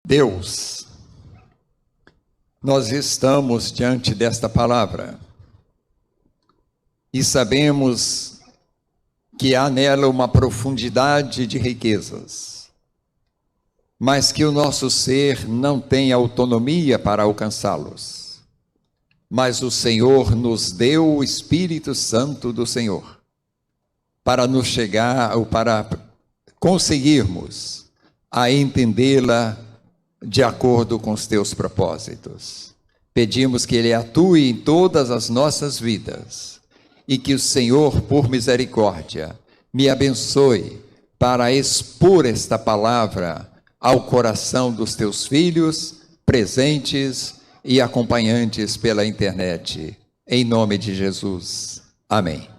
Deus, nós estamos diante desta palavra e sabemos que há nela uma profundidade de riquezas, mas que o nosso ser não tem autonomia para alcançá-los. Mas o Senhor nos deu o Espírito Santo do Senhor para nos chegar, ou para conseguirmos a entendê-la de acordo com os teus propósitos. Pedimos que Ele atue em todas as nossas vidas e que o Senhor, por misericórdia, me abençoe para expor esta palavra ao coração dos teus filhos, presentes e acompanhantes pela internet. Em nome de Jesus. Amém.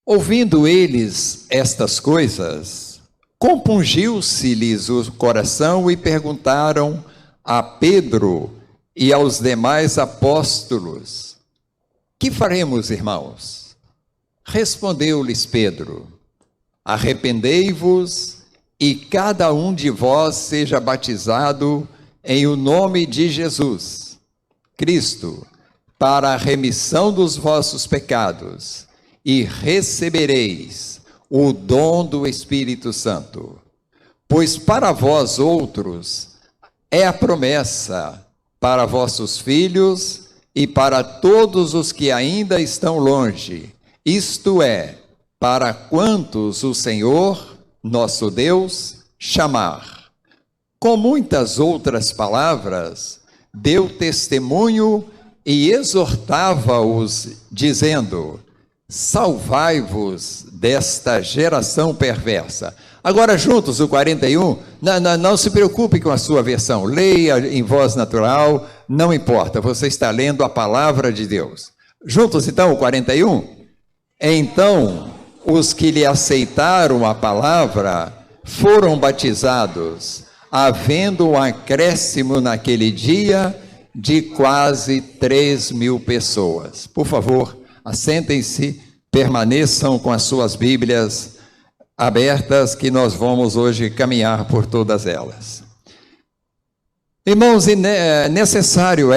Ouvindo eles estas coisas, compungiu-se-lhes o coração e perguntaram a Pedro e aos demais apóstolos: que faremos, irmãos? Respondeu-lhes Pedro: arrependei-vos e cada um de vós seja batizado em o nome de Jesus Cristo, para a remissão dos vossos pecados, e recebereis o dom do Espírito Santo. Pois para vós outros é a promessa, para vossos filhos e para todos os que ainda estão longe, isto é, para quantos o Senhor, nosso Deus, chamar. Com muitas outras palavras, deu testemunho e exortava-os, dizendo: salvai-vos desta geração perversa. Agora juntos o 41, não se preocupe com a sua versão, leia em voz natural, não importa, você está lendo a palavra de Deus. Juntos então o 41. Então os que lhe aceitaram a palavra foram batizados, havendo um acréscimo naquele dia de quase 3.000 pessoas. Por favor, assentem-se, permaneçam com as suas Bíblias abertas, que nós vamos hoje caminhar por todas elas. Irmãos, necessário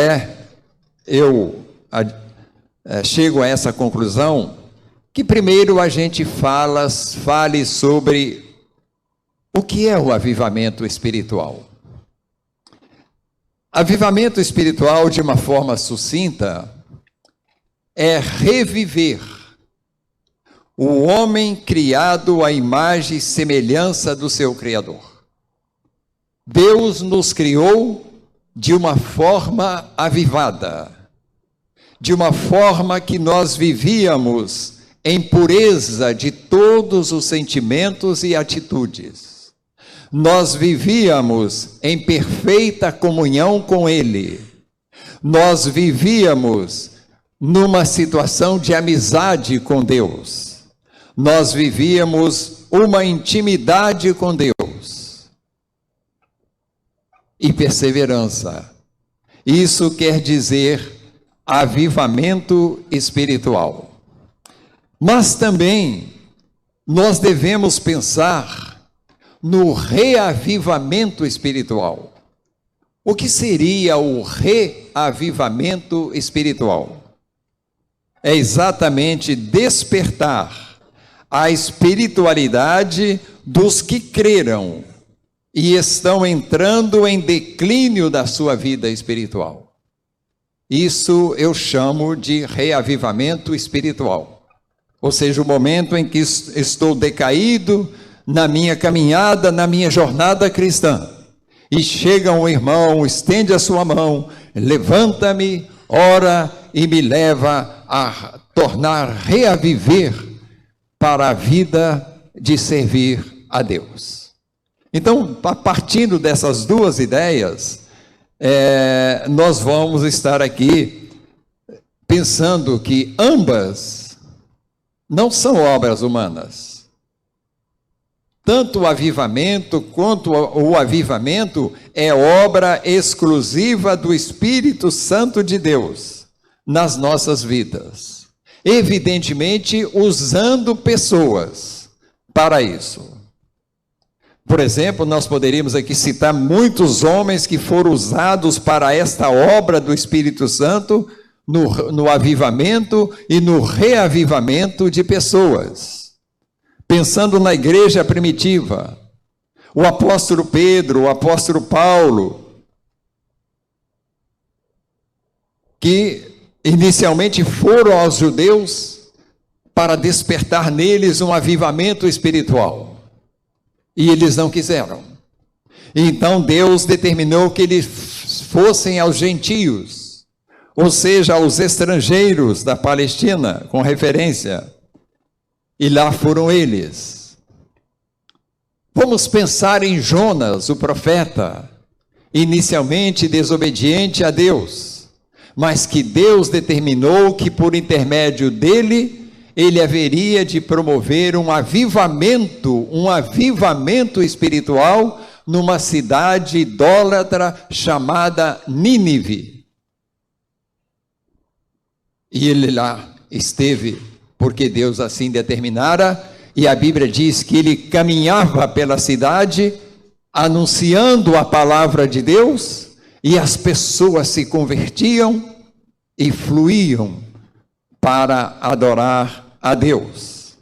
eu chego a essa conclusão, que primeiro a gente fale sobre o que é o avivamento espiritual. Avivamento espiritual, de uma forma sucinta, é reviver o homem criado à imagem e semelhança do seu Criador. Deus nos criou de uma forma avivada, de uma forma que nós vivíamos em pureza de todos os sentimentos e atitudes. Nós vivíamos em perfeita comunhão com Ele. Nós vivíamos numa situação de amizade com Deus. Nós vivíamos uma intimidade com Deus. E perseverança. Isso quer dizer avivamento espiritual. Mas também nós devemos pensar no reavivamento espiritual. O que seria o reavivamento espiritual? É exatamente despertar a espiritualidade dos que creram e estão entrando em declínio da sua vida espiritual. Isso eu chamo de reavivamento espiritual. Ou seja, o momento em que estou decaído na minha caminhada, na minha jornada cristã. E chega um irmão, estende a sua mão, levanta-me, ora e me leva a reaviver para a vida de servir a Deus. Então, partindo dessas duas ideias, nós vamos estar aqui pensando que ambas não são obras humanas. Tanto o avivamento quanto o avivamento é obra exclusiva do Espírito Santo de Deus nas nossas vidas. Evidentemente, usando pessoas para isso. Por exemplo, nós poderíamos aqui citar muitos homens que foram usados para esta obra do Espírito Santo, no avivamento e no reavivamento de pessoas. Pensando na igreja primitiva, o apóstolo Pedro, o apóstolo Paulo, que inicialmente foram aos judeus para despertar neles um avivamento espiritual. E eles não quiseram. Então Deus determinou que eles fossem aos gentios, ou seja, aos estrangeiros da Palestina, com referência. E lá foram eles. Vamos pensar em Jonas, o profeta, inicialmente desobediente a Deus, mas que Deus determinou que por intermédio dele, ele haveria de promover um avivamento espiritual numa cidade idólatra chamada Nínive. E ele lá esteve, porque Deus assim determinara, e a Bíblia diz que ele caminhava pela cidade, anunciando a palavra de Deus, e as pessoas se convertiam e fluíam para adorar a Deus.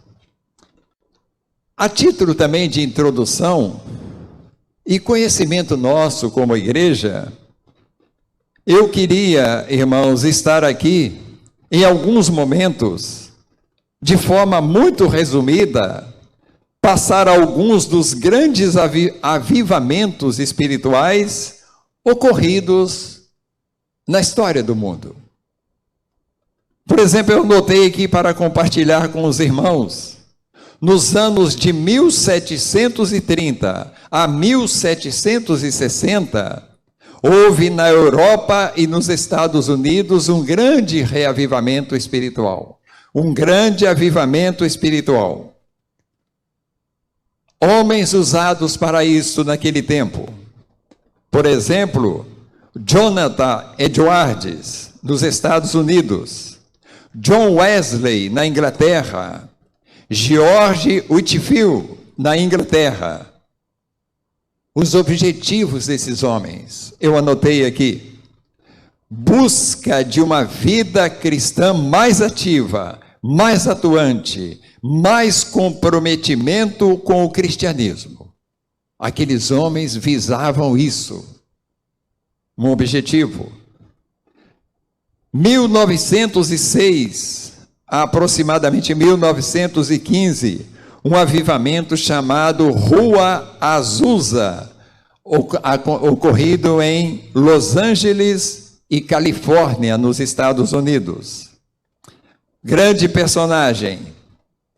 A título também de introdução e conhecimento nosso como igreja, eu queria, irmãos, estar aqui em alguns momentos, de forma muito resumida, passar alguns dos grandes avivamentos espirituais ocorridos na história do mundo. Por exemplo, eu notei aqui para compartilhar com os irmãos, nos anos de 1730 a 1760, houve na Europa e nos Estados Unidos um grande reavivamento espiritual. Um grande avivamento espiritual. Homens usados para isso naquele tempo. Por exemplo, Jonathan Edwards, nos Estados Unidos. John Wesley, na Inglaterra. George Whitefield, na Inglaterra. Os objetivos desses homens, eu anotei aqui. Busca de uma vida cristã mais ativa, mais atuante, mais comprometimento com o cristianismo. Aqueles homens visavam isso, um objetivo. 1906, aproximadamente 1915, um avivamento chamado Rua Azusa, ocorrido em Los Angeles e Califórnia, nos Estados Unidos. Grande personagem,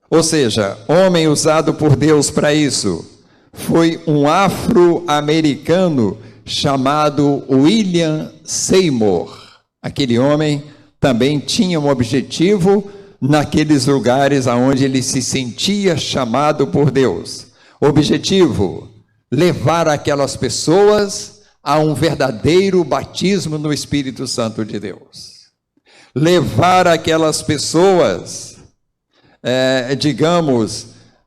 ou seja, homem usado por Deus para isso, foi um afro-americano chamado William Seymour. Aquele homem também tinha um objetivo naqueles lugares onde ele se sentia chamado por Deus. Objetivo: levar aquelas pessoas a um verdadeiro batismo no Espírito Santo de Deus. Levar aquelas pessoas,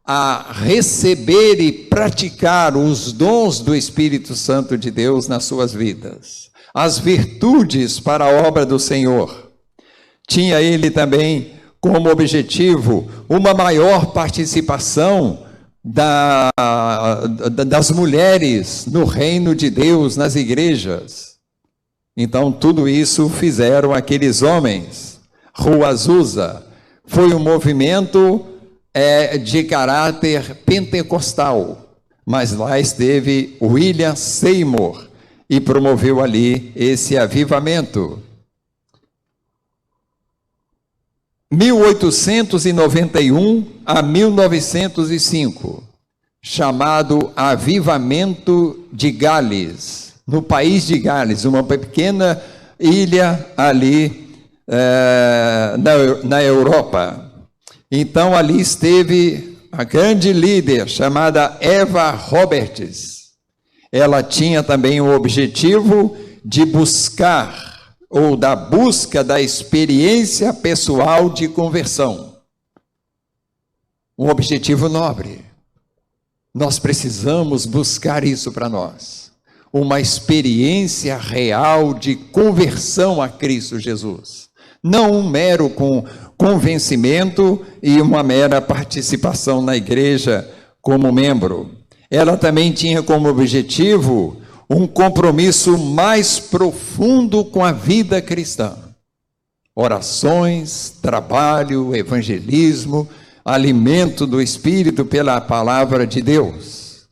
a receber e praticar os dons do Espírito Santo de Deus nas suas vidas. As virtudes para a obra do Senhor. Tinha ele também como objetivo uma maior participação das mulheres no reino de Deus, nas igrejas. Então, tudo isso fizeram aqueles homens. Rua Azusa foi um movimento de caráter pentecostal, mas lá esteve William Seymour e promoveu ali esse avivamento. 1891 a 1905, chamado Avivamento de Gales, no país de Gales, uma pequena ilha ali na Europa. Então ali esteve a grande líder chamada Eva Roberts. Ela tinha também o objetivo de buscar, ou da busca da experiência pessoal de conversão. Um objetivo nobre. Nós precisamos buscar isso para nós. Uma experiência real de conversão a Cristo Jesus. Não um mero convencimento e uma mera participação na igreja como membro. Ela também tinha como objetivo um compromisso mais profundo com a vida cristã. Orações, trabalho, evangelismo, alimento do Espírito pela palavra de Deus.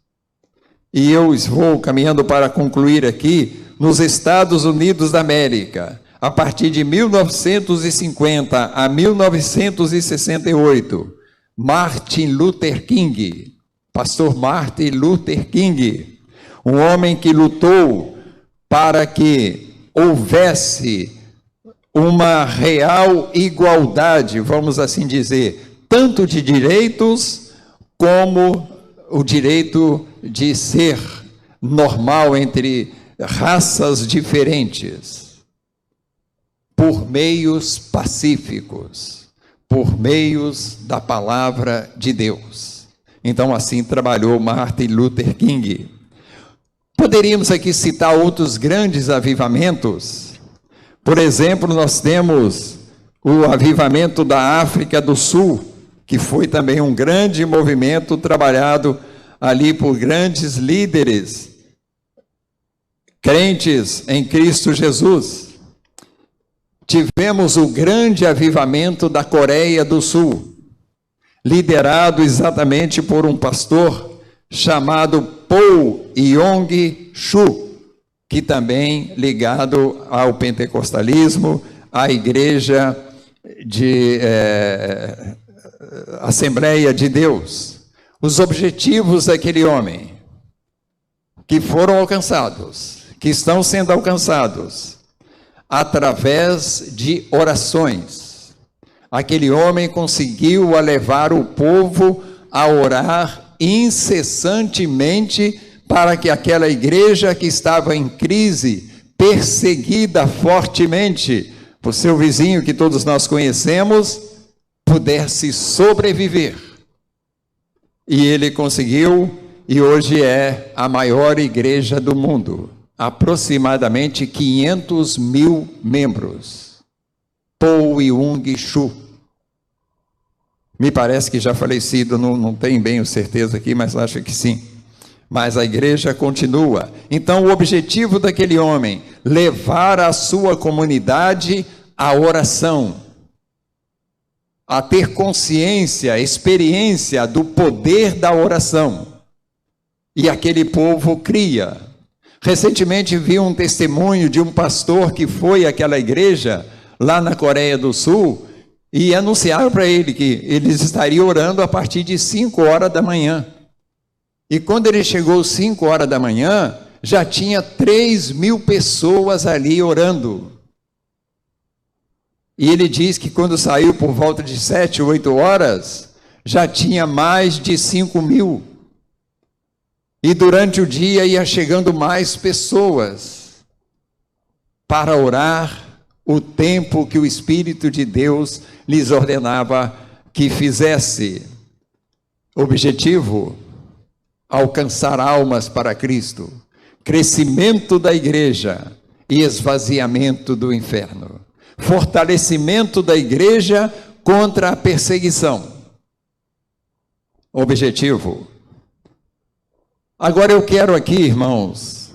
E eu vou caminhando para concluir aqui, nos Estados Unidos da América, a partir de 1950 a 1968, Martin Luther King, pastor Martin Luther King, um homem que lutou para que houvesse uma real igualdade, vamos assim dizer, tanto de direitos como o direito de ser normal entre raças diferentes, por meios pacíficos, por meios da palavra de Deus. Então assim trabalhou Martin Luther King. Poderíamos aqui citar outros grandes avivamentos. Por exemplo, nós temos o avivamento da África do Sul, que foi também um grande movimento trabalhado ali por grandes líderes, crentes em Cristo Jesus. Tivemos o grande avivamento da Coreia do Sul, liderado exatamente por um pastor chamado Paul Yong-Soo, que também ligado ao pentecostalismo, à igreja de Assembleia de Deus. Os objetivos daquele homem, que foram alcançados, que estão sendo alcançados, através de orações. Aquele homem conseguiu levar o povo a orar incessantemente para que aquela igreja que estava em crise, perseguida fortemente por seu vizinho que todos nós conhecemos, pudesse sobreviver. E ele conseguiu, e hoje é a maior igreja do mundo, aproximadamente 500 mil membros. Paul Yong-Soo, me parece que já falecido, não tenho bem certeza aqui, mas acho que sim. Mas a igreja continua. Então o objetivo daquele homem, levar a sua comunidade à oração, a ter consciência, experiência do poder da oração. E aquele povo cria. Recentemente vi um testemunho de um pastor que foi àquela igreja, lá na Coreia do Sul, e anunciaram para ele que eles estariam orando a partir de 5 horas da manhã. E quando ele chegou às 5 horas da manhã, já tinha 3.000 pessoas ali orando. E ele diz que quando saiu por volta de 7, 8 horas, já tinha mais de 5.000. E durante o dia ia chegando mais pessoas para orar o tempo que o Espírito de Deus lhes ordenava que fizesse. Objetivo: alcançar almas para Cristo, crescimento da igreja e esvaziamento do inferno, fortalecimento da igreja contra a perseguição. Objetivo. Agora eu quero aqui, irmãos,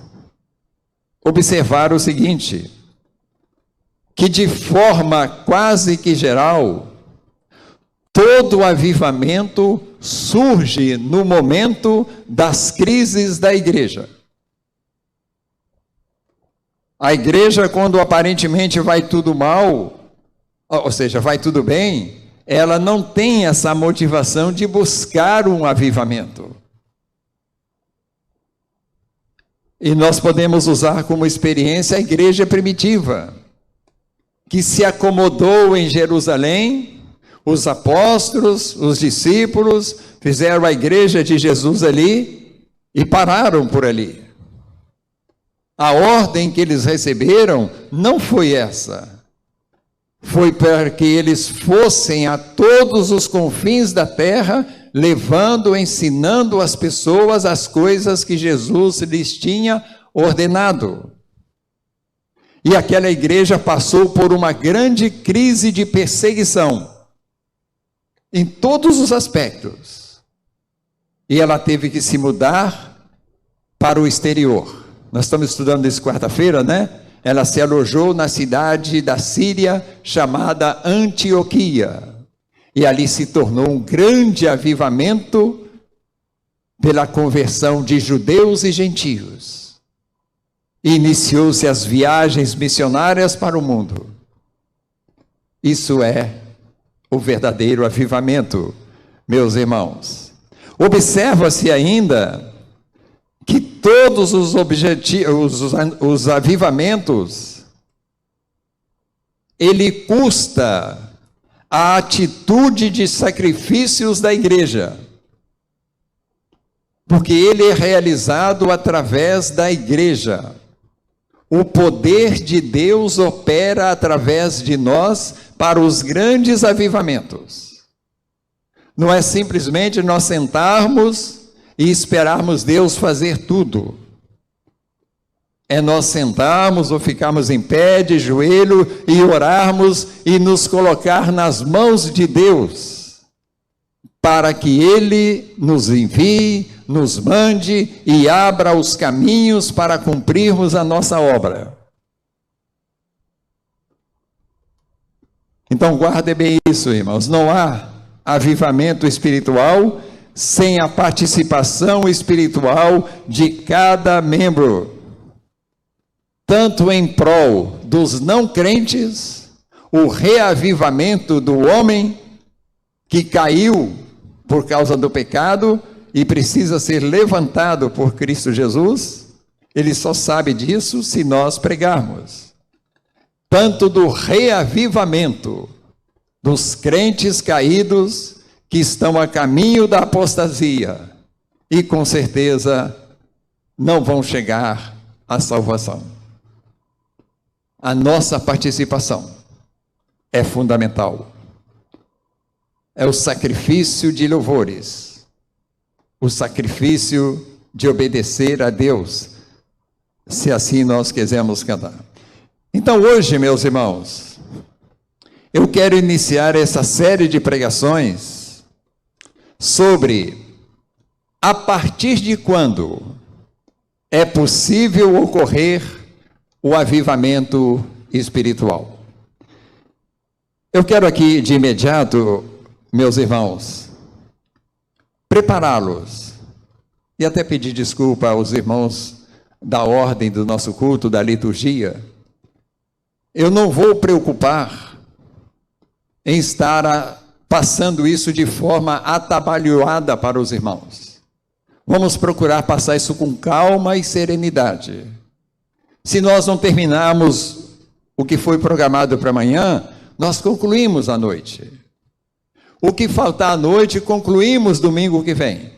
observar o seguinte, que de forma quase que geral, todo avivamento surge no momento das crises da igreja. A igreja, quando aparentemente vai tudo mal, ou seja, vai tudo bem, ela não tem essa motivação de buscar um avivamento. E nós podemos usar como experiência a igreja primitiva, que se acomodou em Jerusalém. Os apóstolos, os discípulos, fizeram a igreja de Jesus ali e pararam por ali. A ordem que eles receberam não foi essa. Foi para que eles fossem a todos os confins da terra, levando, ensinando as pessoas as coisas que Jesus lhes tinha ordenado. E aquela igreja passou por uma grande crise de perseguição, em todos os aspectos. E ela teve que se mudar para o exterior. Nós estamos estudando isso quarta-feira, né? Ela se alojou na cidade da Síria, chamada Antioquia. E ali se tornou um grande avivamento pela conversão de judeus e gentios. E iniciou-se as viagens missionárias para o mundo. Isso é o verdadeiro avivamento, meus irmãos. Observa-se ainda que todos os avivamentos, ele custa a atitude de sacrifícios da igreja, porque ele é realizado através da igreja. O poder de Deus opera através de nós para os grandes avivamentos. Não é simplesmente nós sentarmos e esperarmos Deus fazer tudo. É nós sentarmos ou ficarmos em pé, de joelho, e orarmos e nos colocar nas mãos de Deus, para que Ele nos envie, nos mande e abra os caminhos para cumprirmos a nossa obra. Então guardem bem isso, irmãos. Não há avivamento espiritual sem a participação espiritual de cada membro, tanto em prol dos não crentes, o reavivamento do homem que caiu por causa do pecado e precisa ser levantado por Cristo Jesus. Ele só sabe disso se nós pregarmos. Tanto do reavivamento dos crentes caídos que estão a caminho da apostasia e com certeza não vão chegar à salvação. A nossa participação é fundamental. É o sacrifício de louvores, o sacrifício de obedecer a Deus, se assim nós quisermos cantar. Então hoje, meus irmãos, eu quero iniciar essa série de pregações sobre a partir de quando é possível ocorrer o avivamento espiritual. Eu quero aqui de imediato, meus irmãos, prepará-los e até pedir desculpa aos irmãos da ordem do nosso culto, da liturgia. Eu não vou preocupar em estar passando isso de forma atabalhoada para os irmãos. Vamos procurar passar isso com calma e serenidade. Se nós não terminarmos o que foi programado para amanhã, nós concluímos à noite. O que faltar à noite, concluímos domingo que vem.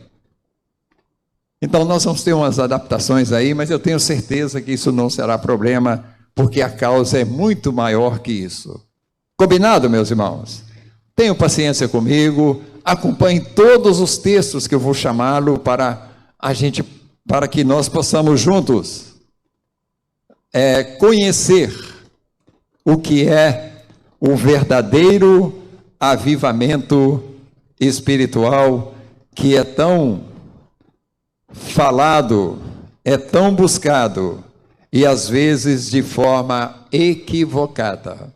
Então nós vamos ter umas adaptações aí, mas eu tenho certeza que isso não será problema, porque a causa é muito maior que isso. Combinado, meus irmãos? Tenham paciência comigo, acompanhem todos os textos que eu vou chamá-lo para que nós possamos juntos conhecer o que é o verdadeiro avivamento espiritual, que é tão falado, é tão buscado e às vezes de forma equivocada.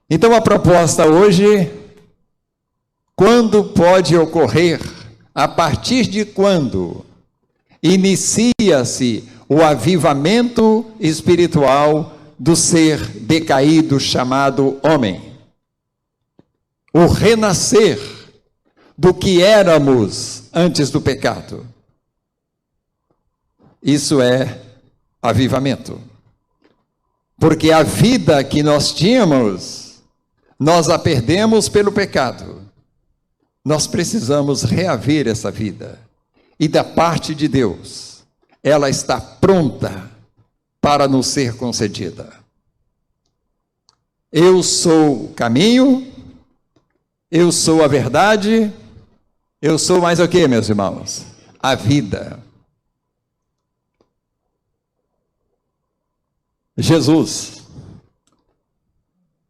Então a proposta hoje, quando pode ocorrer, a partir de quando inicia-se o avivamento espiritual do ser decaído chamado homem. O renascer do que éramos antes do pecado. Isso é avivamento. Porque a vida que nós tínhamos, nós a perdemos pelo pecado. Nós precisamos reaver essa vida. E da parte de Deus, ela está pronta para nos ser concedida. Eu sou o caminho, eu sou a verdade Eu sou mais o que, meus irmãos? A vida. Jesus.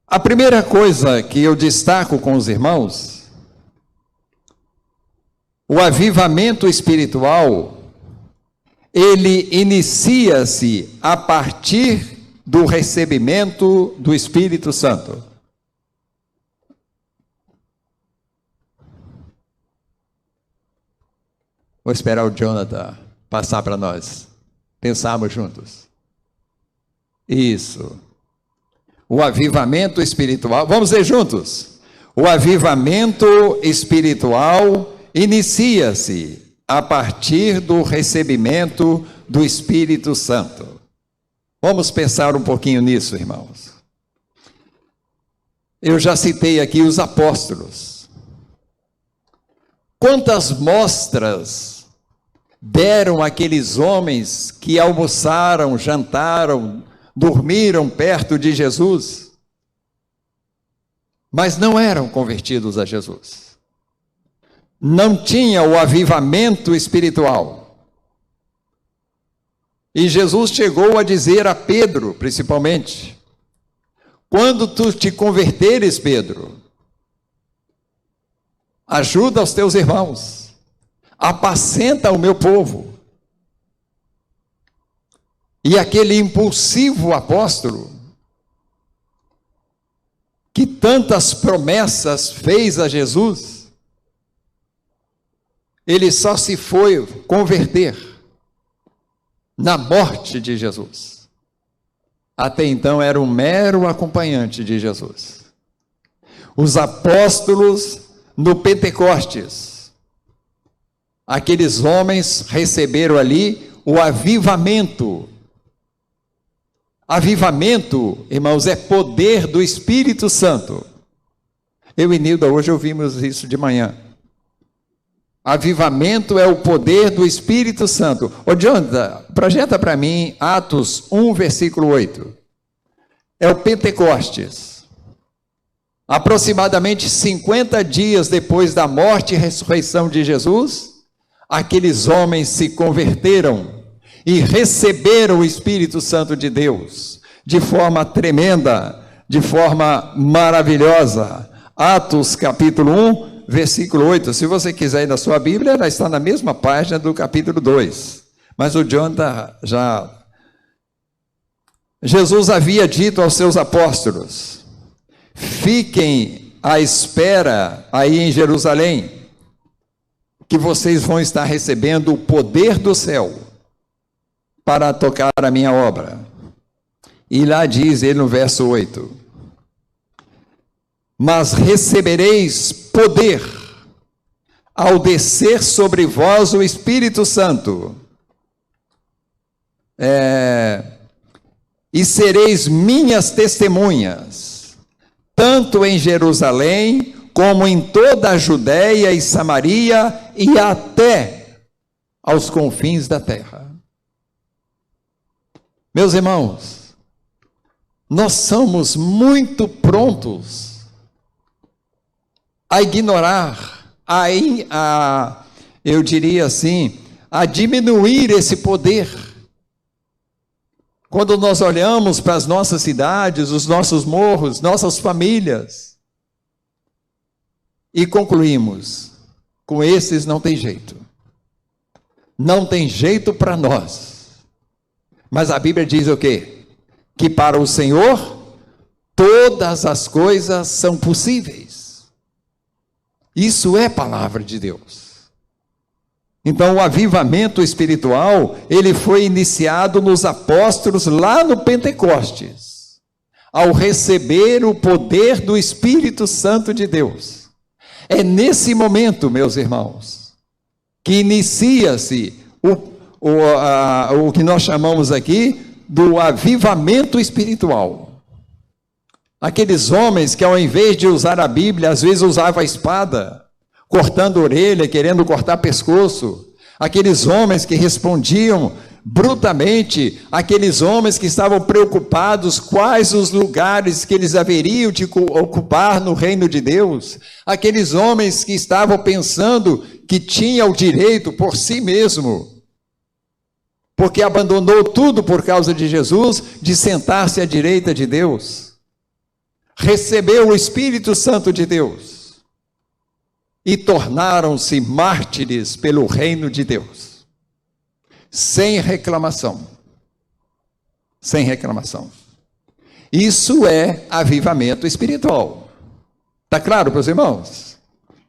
A primeira coisa que eu destaco com os irmãos, o avivamento espiritual, ele inicia-se a partir do recebimento do Espírito Santo. Vou esperar o Jonathan passar para nós pensarmos juntos. Isso. O avivamento espiritual, vamos ler juntos. O avivamento espiritual inicia-se a partir do recebimento do Espírito Santo. Vamos pensar um pouquinho nisso, irmãos. Eu já citei aqui os apóstolos. Quantas mostras deram aqueles homens que almoçaram, jantaram, dormiram perto de Jesus, mas não eram convertidos a Jesus. Não tinha o avivamento espiritual. E Jesus chegou a dizer a Pedro, principalmente, quando tu te converteres, Pedro, ajuda os teus irmãos, apacenta o meu povo. E aquele impulsivo apóstolo, que tantas promessas fez a Jesus, ele só se foi converter na morte de Jesus. Até então era um mero acompanhante de Jesus. Os apóstolos no Pentecostes, aqueles homens receberam ali o avivamento. Avivamento, irmãos, é poder do Espírito Santo. Eu e Nilda hoje ouvimos isso de manhã. Avivamento é o poder do Espírito Santo. Ô Jonathan, projeta para mim Atos 1, versículo 8. É o Pentecostes. Aproximadamente 50 dias depois da morte e ressurreição de Jesus, aqueles homens se converteram e receberam o Espírito Santo de Deus, de forma tremenda, de forma maravilhosa. Atos capítulo 1, versículo 8, se você quiser ir na sua Bíblia, ela está na mesma página do capítulo 2, mas o Jonathan já... Jesus havia dito aos seus apóstolos, fiquem à espera aí em Jerusalém, que vocês vão estar recebendo o poder do céu, para tocar a minha obra. E lá diz ele no verso 8, mas recebereis poder ao descer sobre vós o Espírito Santo, e sereis minhas testemunhas, tanto em Jerusalém, como em toda a Judéia e Samaria, e até aos confins da terra. Meus irmãos, nós somos muito prontos a ignorar, eu diria assim, a diminuir esse poder. Quando nós olhamos para as nossas cidades, os nossos morros, nossas famílias, e concluímos, com esses não tem jeito. Não tem jeito para nós. Mas a Bíblia diz o quê? Que para o Senhor, todas as coisas são possíveis. Isso é palavra de Deus. Então o avivamento espiritual, ele foi iniciado nos apóstolos lá no Pentecostes, ao receber o poder do Espírito Santo de Deus. É nesse momento, meus irmãos, que inicia-se o que nós chamamos aqui do avivamento espiritual. Aqueles homens que ao invés de usar a Bíblia, às vezes usavam a espada, cortando orelha, querendo cortar pescoço. Aqueles homens que respondiam brutalmente, aqueles homens que estavam preocupados quais os lugares que eles haveriam de ocupar no reino de Deus, aqueles homens que estavam pensando que tinha o direito por si mesmo, porque abandonou tudo por causa de Jesus, de sentar-se à direita de Deus, recebeu o Espírito Santo de Deus e tornaram-se mártires pelo reino de Deus, sem reclamação. Sem reclamação. Isso é avivamento espiritual. Está claro para os irmãos?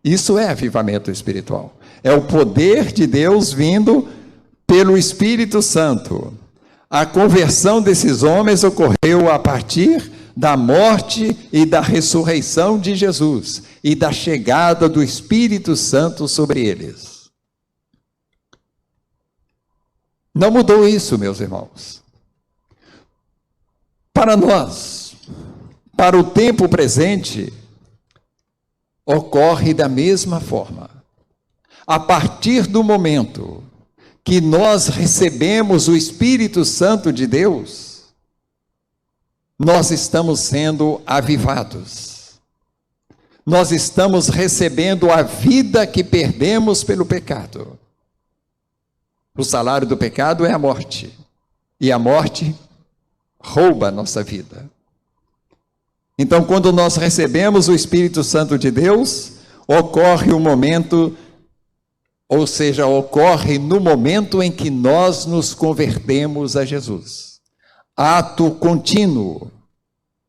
Isso é avivamento espiritual. É o poder de Deus vindo pelo Espírito Santo. A conversão desses homens ocorreu a partir da morte e da ressurreição de Jesus e da chegada do Espírito Santo sobre eles. Não mudou isso, meus irmãos. Para nós, para o tempo presente, ocorre da mesma forma. A partir do momento que nós recebemos o Espírito Santo de Deus, nós estamos sendo avivados. Nós estamos recebendo a vida que perdemos pelo pecado. O salário do pecado é a morte, e a morte rouba a nossa vida. Então, quando nós recebemos o Espírito Santo de Deus, ocorre o momento, ou seja, ocorre no momento em que nós nos convertemos a Jesus. Ato contínuo,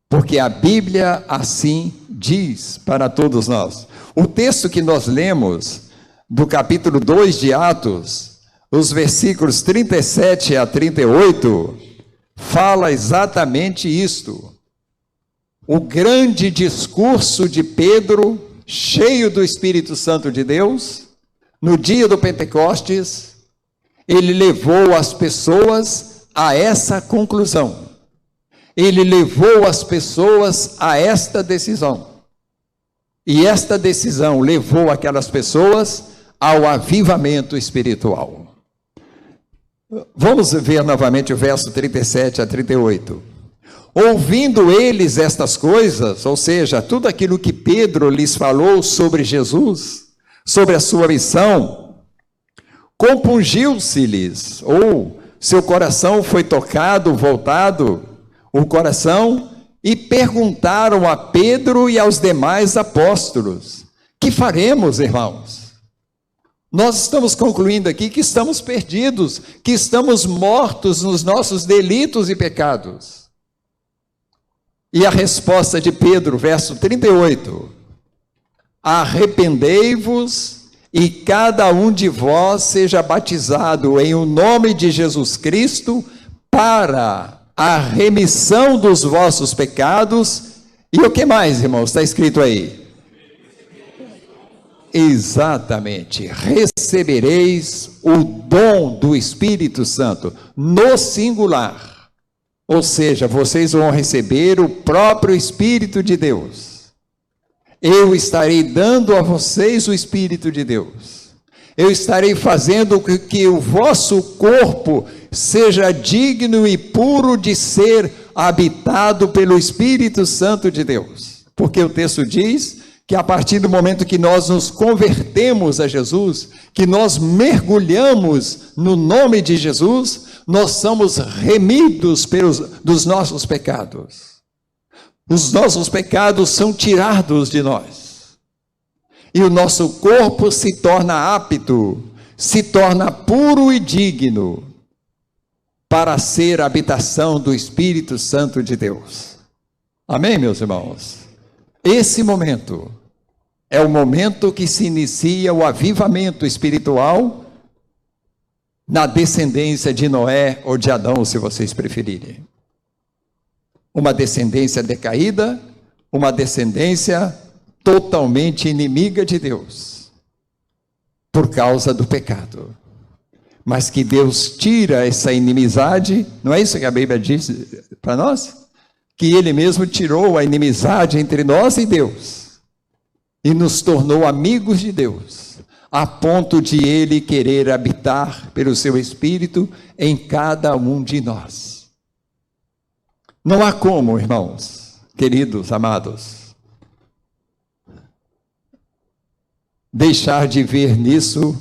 porque a Bíblia assim diz para todos nós. O texto que nós lemos, do capítulo 2 de Atos, os versículos 37 a 38, fala exatamente isto. O grande discurso de Pedro, cheio do Espírito Santo de Deus, no dia do Pentecostes, ele levou as pessoas a essa conclusão. Ele levou as pessoas a esta decisão. E esta decisão levou aquelas pessoas ao avivamento espiritual. Vamos ver novamente o verso 37 a 38. Ouvindo eles estas coisas, ou seja, tudo aquilo que Pedro lhes falou sobre Jesus, sobre a sua missão, compungiu-se-lhes, ou seu coração foi tocado, voltado, o coração, e perguntaram a Pedro e aos demais apóstolos: que faremos, irmãos? Nós estamos concluindo aqui que estamos perdidos, que estamos mortos nos nossos delitos e pecados. E a resposta de Pedro, verso 38, arrependei-vos e cada um de vós seja batizado em o nome de Jesus Cristo para a remissão dos vossos pecados. E o que mais, irmãos? Está escrito aí. Exatamente, recebereis o dom do Espírito Santo, no singular. Ou seja, vocês vão receber o próprio Espírito de Deus. Eu estarei dando a vocês o Espírito de Deus. Eu estarei fazendo que o vosso corpo seja digno e puro de ser habitado pelo Espírito Santo de Deus. Porque o texto diz que a partir do momento que nós nos convertemos a Jesus, que nós mergulhamos no nome de Jesus, nós somos remidos dos nossos pecados. Os nossos pecados são tirados de nós. E o nosso corpo se torna apto, se torna puro e digno para ser a habitação do Espírito Santo de Deus. Amém, meus irmãos? Esse momento é o momento que se inicia o avivamento espiritual na descendência de Noé ou de Adão, se vocês preferirem. Uma descendência decaída, uma descendência totalmente inimiga de Deus, por causa do pecado. Mas que Deus tira essa inimizade, não é isso que a Bíblia diz para nós? Que Ele mesmo tirou a inimizade entre nós e Deus, e nos tornou amigos de Deus, a ponto de Ele querer habitar pelo seu Espírito em cada um de nós. Não há como, irmãos, queridos, amados, deixar de ver nisso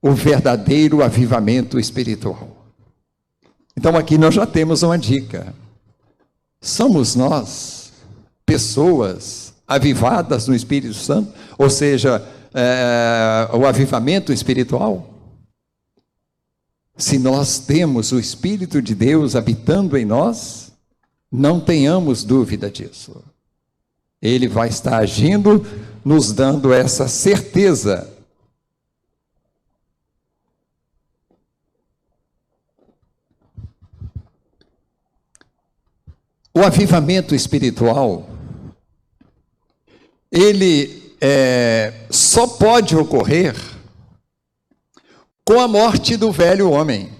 o verdadeiro avivamento espiritual. Então aqui nós já temos uma dica. Somos nós, pessoas avivadas no Espírito Santo, ou seja, o avivamento espiritual? Se nós temos o Espírito de Deus habitando em nós, não tenhamos dúvida disso. Ele vai estar agindo, nos dando essa certeza. O avivamento espiritual, ele só pode ocorrer com a morte do velho homem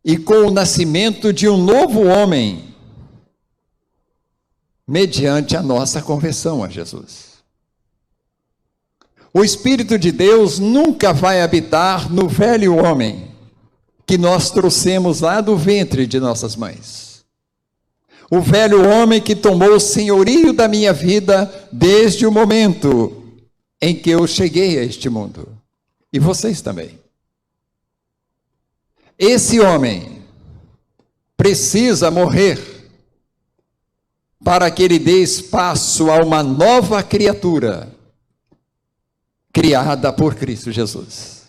e com o nascimento de um novo homem, mediante a nossa conversão a Jesus. O Espírito de Deus nunca vai habitar no velho homem que nós trouxemos lá do ventre de nossas mães. O velho homem que tomou o senhorio da minha vida desde o momento em que eu cheguei a este mundo. E vocês também. Esse homem precisa morrer para que ele dê espaço a uma nova criatura criada por Cristo Jesus.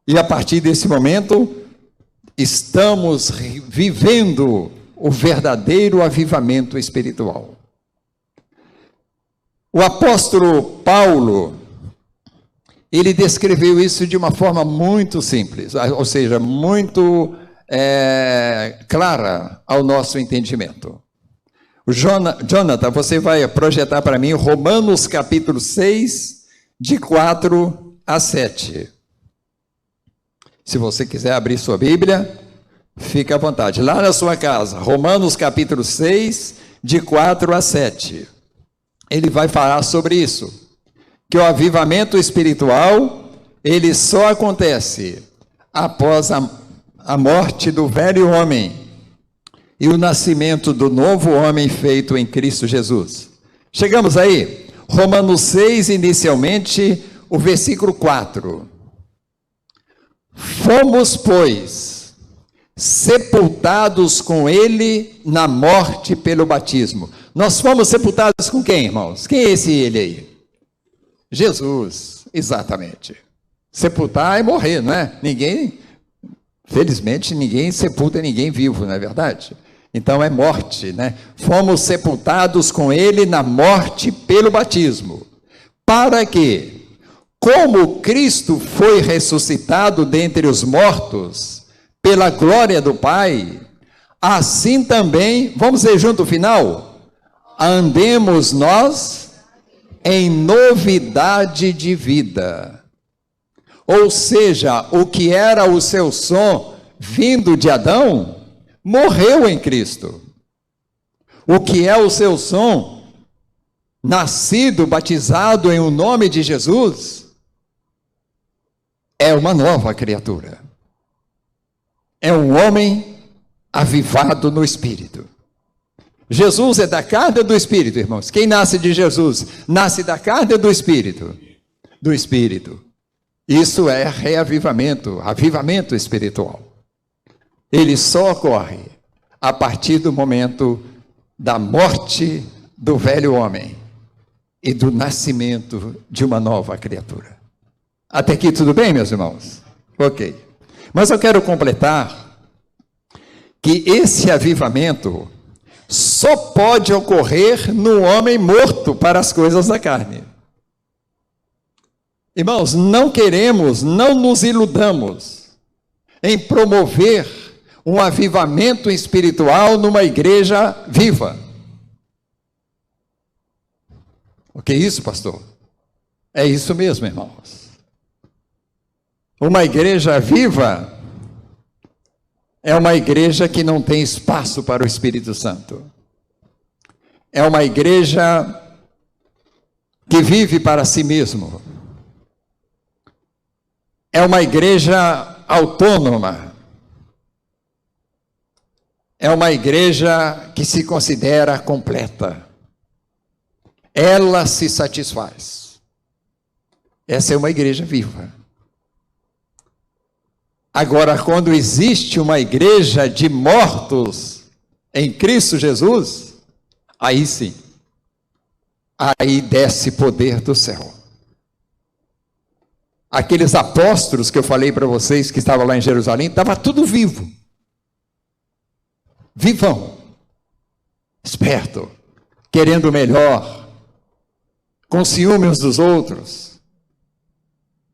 E a partir desse momento, estamos vivendo o verdadeiro avivamento espiritual. O apóstolo Paulo, ele descreveu isso de uma forma muito simples, ou seja, muito clara ao nosso entendimento. Jonathan, você vai projetar para mim Romanos capítulo 6, de 4 a 7. Se você quiser abrir sua Bíblia, fique à vontade. Lá na sua casa, Romanos capítulo 6, de 4 a 7. Ele vai falar sobre isso. Que o avivamento espiritual, ele só acontece após a morte do velho homem e o nascimento do novo homem feito em Cristo Jesus. Chegamos aí? Romanos 6, inicialmente, o versículo 4. Fomos, pois, sepultados com ele na morte pelo batismo. Nós fomos sepultados com quem, irmãos? Quem é esse ele aí? Jesus, exatamente. Sepultar é morrer, não é? Felizmente, ninguém sepulta ninguém vivo, não é verdade? Então é morte, né? Fomos sepultados com ele na morte pelo batismo, para que, como Cristo foi ressuscitado dentre os mortos, pela glória do Pai, assim também, vamos ler junto o final? Andemos nós em novidade de vida. Ou seja, o que era o seu som vindo de Adão, morreu em Cristo. O que é o seu som, nascido, batizado em o nome de Jesus, é uma nova criatura. É um homem avivado no Espírito. Jesus é da carne ou do Espírito, irmãos? Quem nasce de Jesus, nasce da carne ou do Espírito? Do Espírito. Isso é reavivamento, avivamento espiritual. Ele só ocorre a partir do momento da morte do velho homem e do nascimento de uma nova criatura. Até aqui tudo bem, meus irmãos? Ok. Mas eu quero completar que esse avivamento só pode ocorrer no homem morto para as coisas da carne. Irmãos, não nos iludamos em promover um avivamento espiritual numa igreja viva. O que é isso, pastor? É isso mesmo, irmãos. Uma igreja viva é uma igreja que não tem espaço para o Espírito Santo. É uma igreja que vive para si mesmo. É uma igreja autônoma. É uma igreja que se considera completa. ela se satisfaz. Essa é uma igreja viva. Agora, quando existe uma igreja de mortos em Cristo Jesus, aí sim, aí desce poder do céu. Aqueles apóstolos que eu falei para vocês que estavam lá em Jerusalém, estava tudo vivo. Vivão, esperto, querendo o melhor, com ciúme uns dos outros,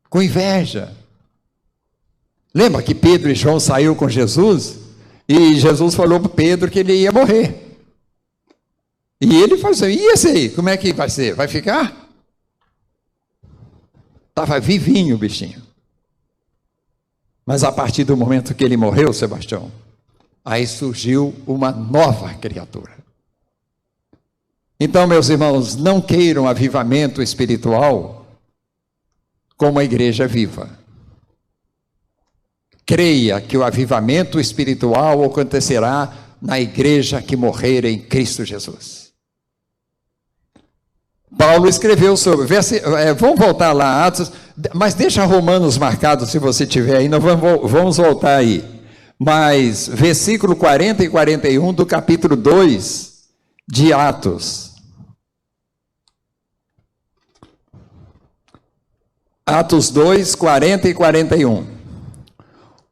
com inveja. Lembra que Pedro e João saíram com Jesus e Jesus falou para Pedro que ele ia morrer. E ele falou assim, e esse aí, como é que vai ser? Vai ficar? Estava vivinho o bichinho. Mas a partir do momento que ele morreu, Sebastião, aí surgiu uma nova criatura. Então, meus irmãos, não queiram avivamento espiritual como a igreja viva. Creia que o avivamento espiritual acontecerá na igreja que morrer em Cristo Jesus. Paulo escreveu sobre, vamos voltar lá, Atos, mas deixa Romanos marcado se você tiver aí, nós vamos voltar aí. Mas versículo 40 e 41 do capítulo 2 de Atos. Atos 2, 40 e 41.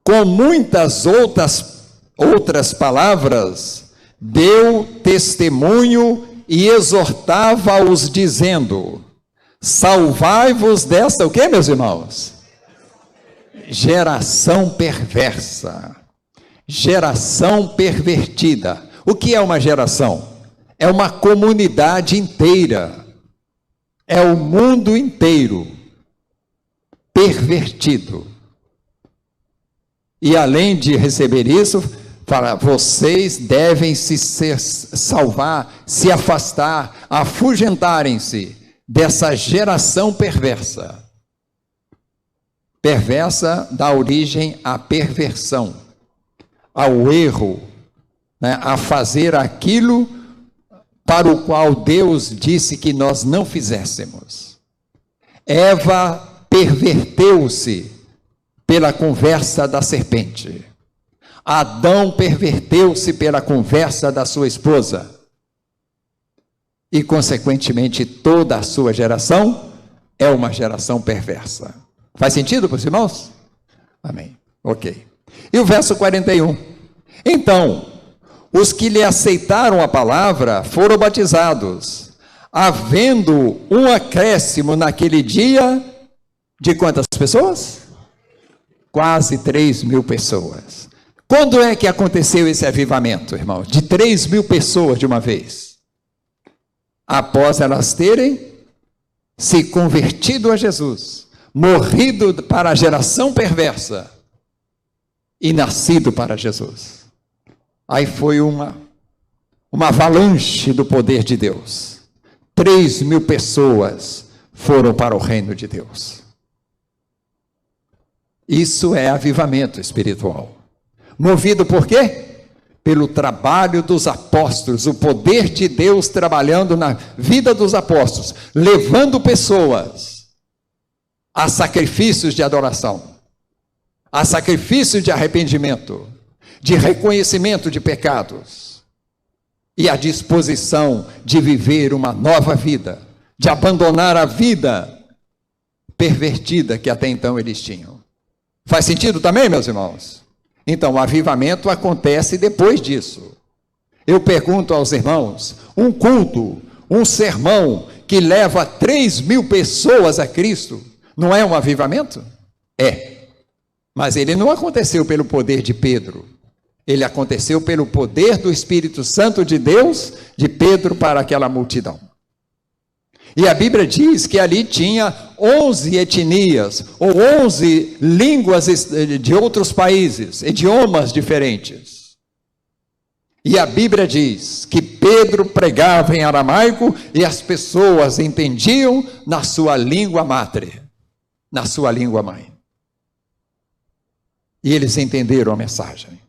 Com muitas outras palavras, deu testemunho e exortava-os dizendo, salvai-vos desta, o que, meus irmãos? Geração perversa, geração pervertida. O que é uma geração? É uma comunidade inteira, é o mundo inteiro pervertido. E além de receber isso, fala, vocês devem se salvar, se afastar, afugentarem-se dessa geração perversa. Perversa dá origem à perversão, ao erro, né? A fazer aquilo para o qual Deus disse que nós não fizéssemos. Eva perverteu-se pela conversa da serpente. Adão perverteu-se pela conversa da sua esposa. E, consequentemente, toda a sua geração é uma geração perversa. Faz sentido para os irmãos? Amém. Ok. E o verso 41. Então, os que lhe aceitaram a palavra foram batizados, havendo um acréscimo naquele dia de quantas pessoas? Quase 3.000 pessoas. Quando é que aconteceu esse avivamento, irmãos? De 3.000 pessoas de uma vez. Após elas terem se convertido a Jesus, morrido para a geração perversa e nascido para Jesus. Aí foi uma avalanche do poder de Deus. 3.000 pessoas foram para o reino de Deus. Isso é avivamento espiritual. Movido por quê? Pelo trabalho dos apóstolos, o poder de Deus trabalhando na vida dos apóstolos, levando pessoas a sacrifícios de adoração, a sacrifícios de arrependimento, de reconhecimento de pecados, e a disposição de viver uma nova vida, de abandonar a vida pervertida que até então eles tinham. Faz sentido também, meus irmãos? Então, o avivamento acontece depois disso. Eu pergunto aos irmãos, um culto, um sermão que leva 3.000 pessoas a Cristo, não é um avivamento? É. Mas ele não aconteceu pelo poder de Pedro. Ele aconteceu pelo poder do Espírito Santo de Deus, de Pedro para aquela multidão. E a Bíblia diz que ali tinha 11 etnias, ou 11 línguas de outros países, idiomas diferentes. E a Bíblia diz que Pedro pregava em aramaico e as pessoas entendiam na sua língua mátria, na sua língua mãe. E eles entenderam a mensagem.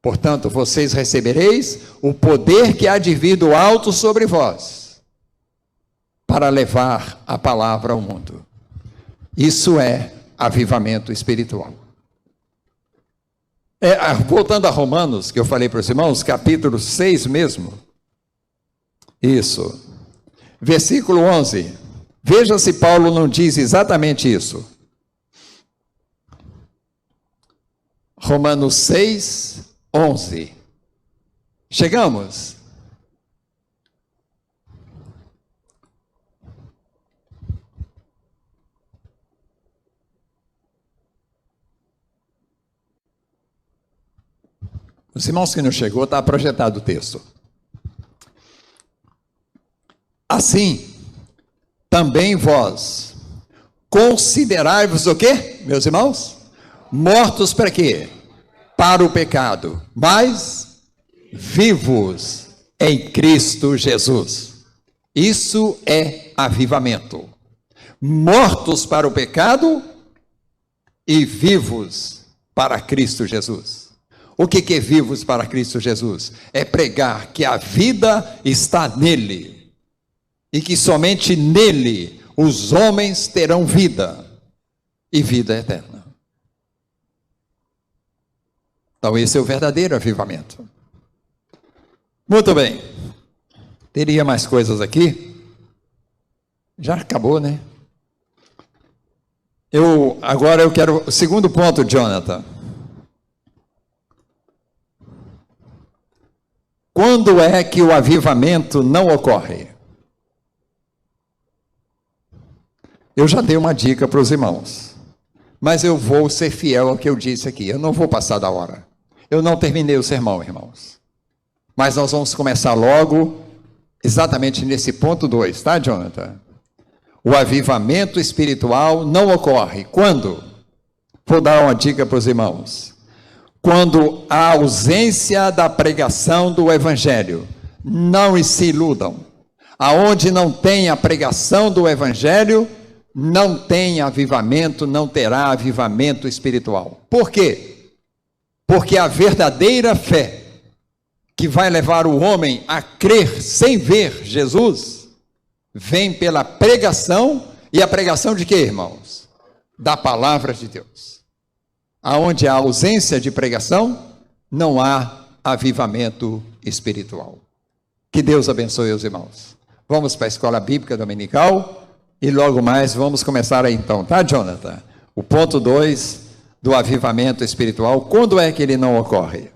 Portanto, vocês recebereis o poder que há de vir do alto sobre vós. para levar a palavra ao mundo. Isso é avivamento espiritual. Voltando a Romanos, que eu falei para os irmãos, capítulo 6 mesmo. Isso. Versículo 11. Veja se Paulo não diz exatamente isso. Romanos 6, 11. Chegamos? Os irmãos que não chegou, está projetado o texto. Assim, também vós, considerai-vos o quê, meus irmãos? Mortos para quê? Para o pecado, mas vivos em Cristo Jesus. Isso é avivamento. Mortos para o pecado e vivos para Cristo Jesus. O que é vivos para Cristo Jesus? É pregar que a vida está nele e que somente nele os homens terão vida e vida eterna. Então esse é o verdadeiro avivamento. Muito bem. Teria mais coisas aqui? Já acabou, né? Agora eu quero o segundo ponto, Jonathan. Quando é que o avivamento não ocorre? Eu já dei uma dica para os irmãos, mas eu vou ser fiel ao que eu disse aqui. Eu não vou passar da hora. Eu não terminei o sermão, irmãos. Mas nós vamos começar logo, exatamente nesse ponto 2, tá, Jonathan? O avivamento espiritual não ocorre. Quando? Vou dar uma dica para os irmãos. Quando há ausência da pregação do Evangelho. Não se iludam. Aonde não tem a pregação do Evangelho, não tem avivamento, não terá avivamento espiritual. Por quê? Porque a verdadeira fé, que vai levar o homem a crer sem ver Jesus, vem pela pregação, e a pregação de quê, irmãos? Da palavra de Deus. Aonde há ausência de pregação, não há avivamento espiritual. Que Deus abençoe os irmãos. Vamos para a escola bíblica dominical e logo mais vamos começar aí então, tá, Jonathan? O ponto 2 do avivamento espiritual, quando é que ele não ocorre?